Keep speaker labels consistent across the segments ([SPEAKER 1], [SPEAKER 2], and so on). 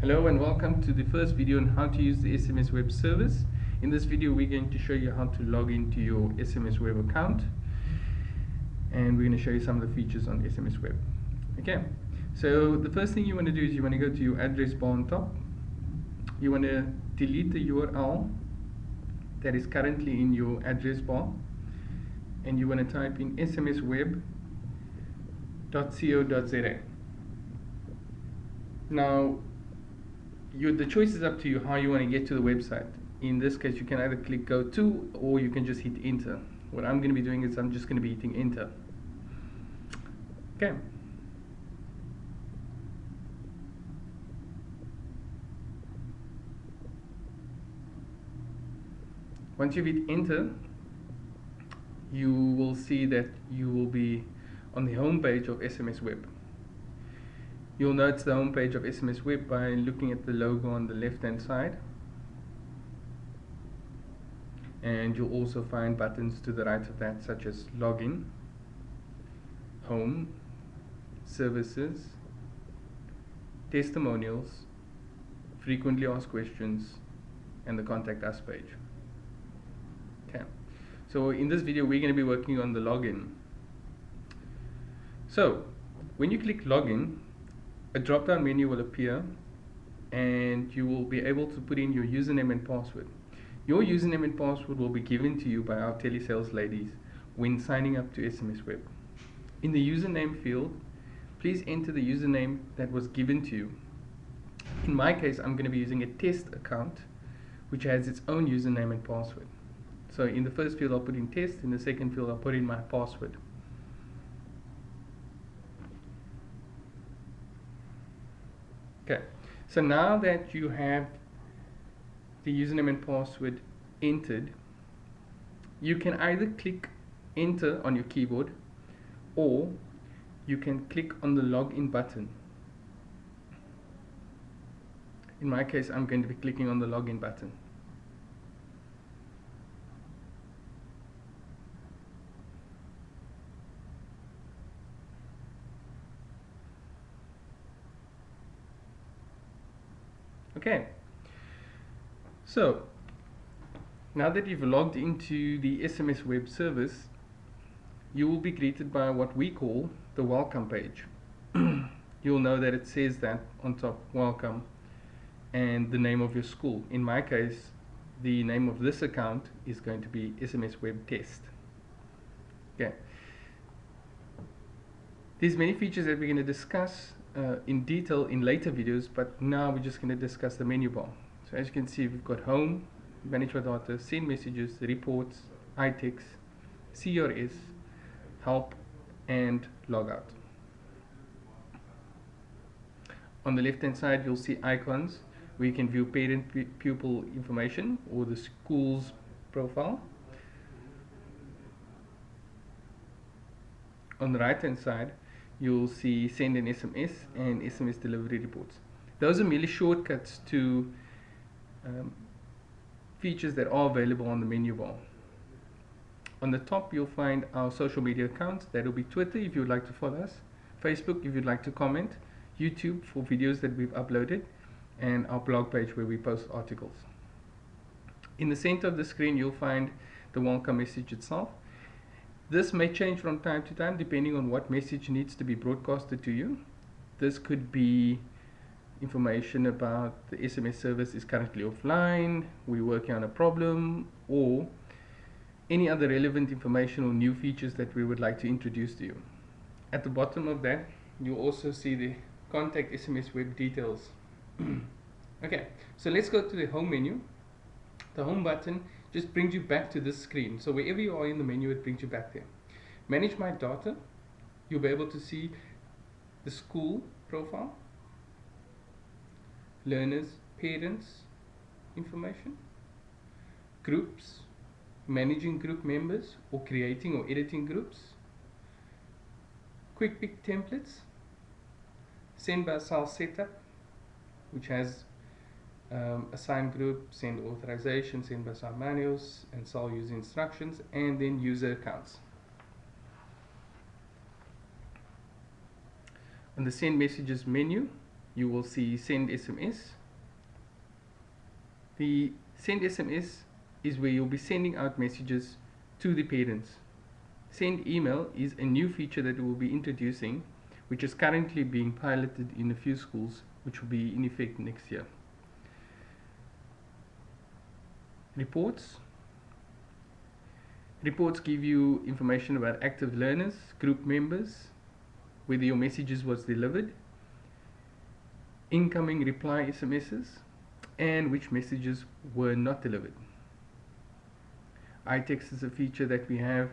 [SPEAKER 1] Hello and welcome to the first video on how to use the Smsweb service. In this video we're going to show you how to log into your Smsweb account, and we're going to show you some of the features on Smsweb. Okay, so the first thing you want to do is you want to go to your address bar on top. You want to delete the URL that is currently in your address bar, and you want to type in smsweb.co.za. Now the choice is up to you how you want to get to the website. In this case, you can either click go to, or you can just hit enter. What I'm going to be doing is I'm just going to be hitting enter. Okay. Once you hit enter, you will see that you will be on the home page of Smsweb. You'll notice the home page of Smsweb by looking at the logo on the left hand side, and you'll also find buttons to the right of that, such as login, home, services, testimonials, frequently asked questions, and the contact us page. Okay, so in this video we're going to be working on the login. So when you click login, a drop-down menu will appear and you will be able to put in your username and password. Your username and password will be given to you by our telesales ladies when signing up to Smsweb. In the username field, please enter the username that was given to you. In my case, I'm going to be using a test account which has its own username and password. So in the first field I'll put in test, in the second field I'll put in my password. Okay, so now that you have the username and password entered, you can either click enter on your keyboard, or you can click on the login button. In my case, I'm going to be clicking on the login button. Okay, so now that you've logged into the Smsweb service, you will be greeted by what we call the welcome page. You'll know that it says that on top, welcome, and the name of your school. In my case, the name of this account is going to be Smsweb Test. Okay, there's many features that we're going to discuss in detail in later videos, but now we're just going to discuss the menu bar. So as you can see, we've got home, manage my data, send messages, reports, iText, CRS, help, and logout. On the left hand side you'll see icons where you can view parent pupil information or the school's profile. On the right hand side you'll see send an SMS and SMS delivery reports. Those are merely shortcuts to features that are available on the menu bar. On the top you'll find our social media accounts. That will be Twitter if you would like to follow us, Facebook if you'd like to comment, YouTube for videos that we've uploaded, and our blog page where we post articles. In the center of the screen you'll find the welcome message itself. This may change from time to time depending on what message needs to be broadcasted to you. This could be information about the SMS service is currently offline, we're working on a problem, or any other relevant information or new features that we would like to introduce to you. At the bottom of that you'll also see the contact Smsweb details. Okay, so let's go to the home menu. The home button just brings you back to this screen. So wherever you are in the menu, it brings you back there. Manage my data, you'll be able to see the school profile, learners, parents information, groups, managing group members or creating or editing groups, quick pick templates, send by SAL setup, which has assign group, send authorization, send by SAL manuals, and SAL user instructions, and then user accounts. On the send messages menu, you will see send SMS. The send SMS is where you'll be sending out messages to the parents. Send email is a new feature that we will be introducing, which is currently being piloted in a few schools, which will be in effect next year. Reports. Reports give you information about active learners, group members, whether your messages was delivered, incoming reply SMSs, and which messages were not delivered. iText is a feature that we have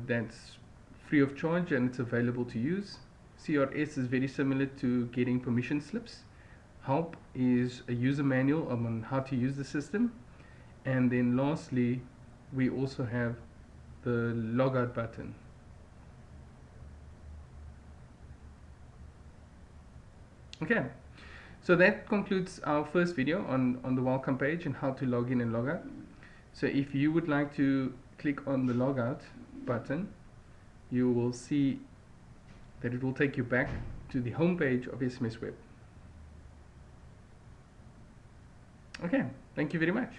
[SPEAKER 1] that's free of charge and it's available to use. CRS is very similar to getting permission slips. Help is a user manual on how to use the system. And then lastly, we also have the logout button. Okay, so that concludes our first video on the welcome page and how to log in and log out. So if you would like to click on the logout button, you will see that it will take you back to the home page of Smsweb. Okay, thank you very much.